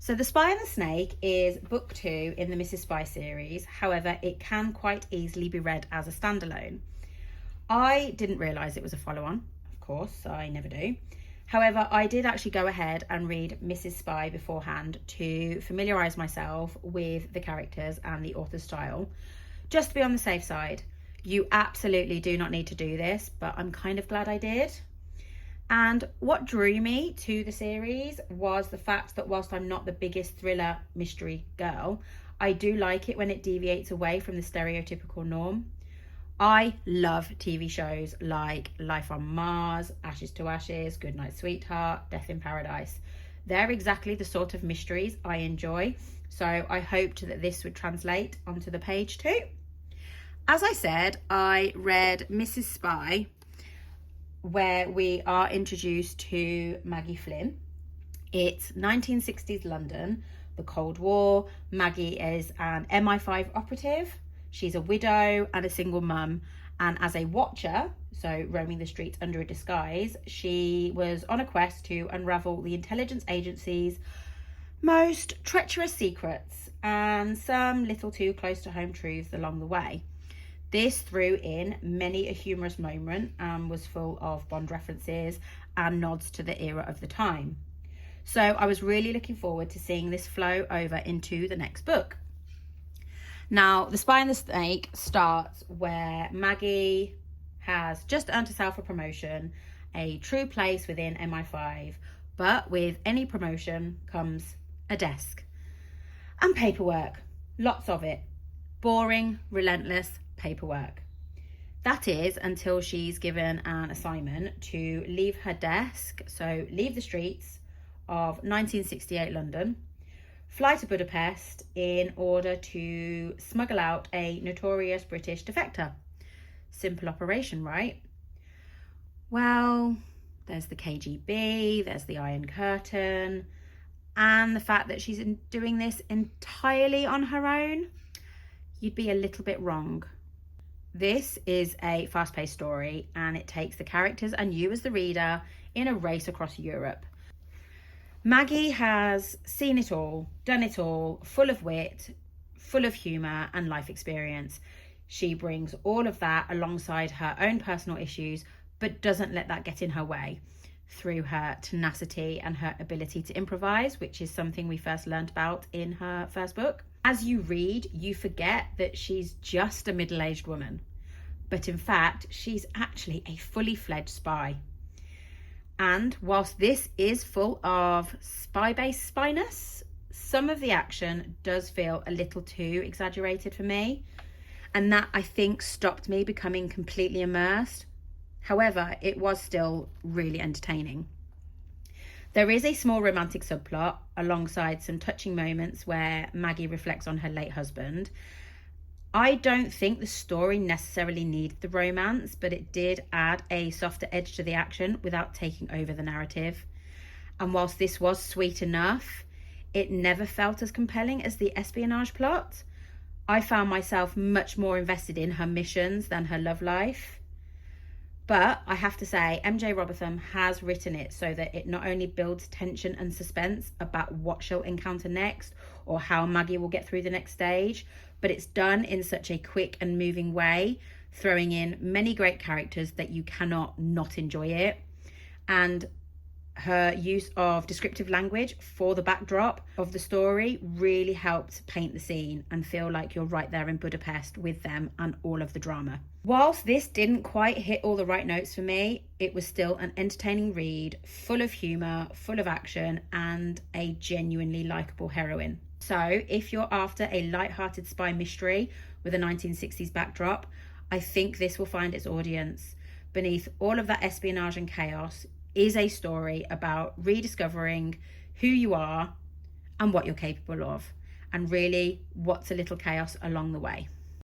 So The Spy and the Snake is book 2 in the Mrs. Spy series. However, it can quite easily be read as a standalone. I didn't realise it was a follow-on, of course, I never do. However, I did actually go ahead and read Mrs. Spy beforehand to familiarise myself with the characters and the author's style, just to be on the safe side. You absolutely do not need to do this, but I'm kind of glad I did. And what drew me to the series was the fact that whilst I'm not the biggest thriller mystery girl, I do like it when it deviates away from the stereotypical norm. I love TV shows like Life on Mars, Ashes to Ashes, Goodnight Sweetheart, Death in Paradise. They're exactly the sort of mysteries I enjoy, so I hoped that this would translate onto the page too. As I said, I read Mrs. Spy, where we are introduced to Maggie Flynn. It's 1960s London, the Cold War. Maggie is an MI5 operative. She's a widow and a single mum, and as a watcher, so roaming the streets under a disguise, she was on a quest to unravel the intelligence agency's most treacherous secrets and some little too close to home truths along the way. This threw in many a humorous moment and was full of Bond references and nods to the era of the time. So I was really looking forward to seeing this flow over into the next book. Now, The Spy and the Snake starts where Maggie has just earned herself a promotion, a true place within MI5, but with any promotion comes a desk and paperwork, lots of it, boring, relentless paperwork. That is until she's given an assignment to leave her desk, so leave the streets of 1968 London, fly to Budapest in order to smuggle out a notorious British defector. Simple operation, right? Well, there's the KGB, there's the Iron Curtain, and the fact that she's doing this entirely on her own, you'd be a little bit wrong. This is a fast-paced story, and it takes the characters and you as the reader in a race across Europe. Maggie has seen it all, done it all, full of wit, full of humour and life experience. She brings all of that alongside her own personal issues, but doesn't let that get in her way through her tenacity and her ability to improvise, which is something we first learned about in her first book. As you read, you forget that she's just a middle-aged woman, but in fact, she's actually a fully fledged spy. And whilst this is full of spy-based spyness, some of the action does feel a little too exaggerated for me, and that, I think, stopped me becoming completely immersed. However, it was still really entertaining. There is a small romantic subplot alongside some touching moments where Maggie reflects on her late husband. I don't think the story necessarily needed the romance, but it did add a softer edge to the action without taking over the narrative. And whilst this was sweet enough, it never felt as compelling as the espionage plot. I found myself much more invested in her missions than her love life. But I have to say, MJ Robotham has written it so that it not only builds tension and suspense about what she'll encounter next or how Maggie will get through the next stage, but it's done in such a quick and moving way, throwing in many great characters that you cannot not enjoy it. And her use of descriptive language for the backdrop of the story really helped paint the scene and feel like you're right there in Budapest with them and all of the drama. Whilst this didn't quite hit all the right notes for me, it was still an entertaining read, full of humour, full of action, and a genuinely likeable heroine. So if you're after a light-hearted spy mystery with a 1960s backdrop, I think this will find its audience. Beneath all of that espionage and chaos is a story about rediscovering who you are and what you're capable of, and really what's a little chaos along the way.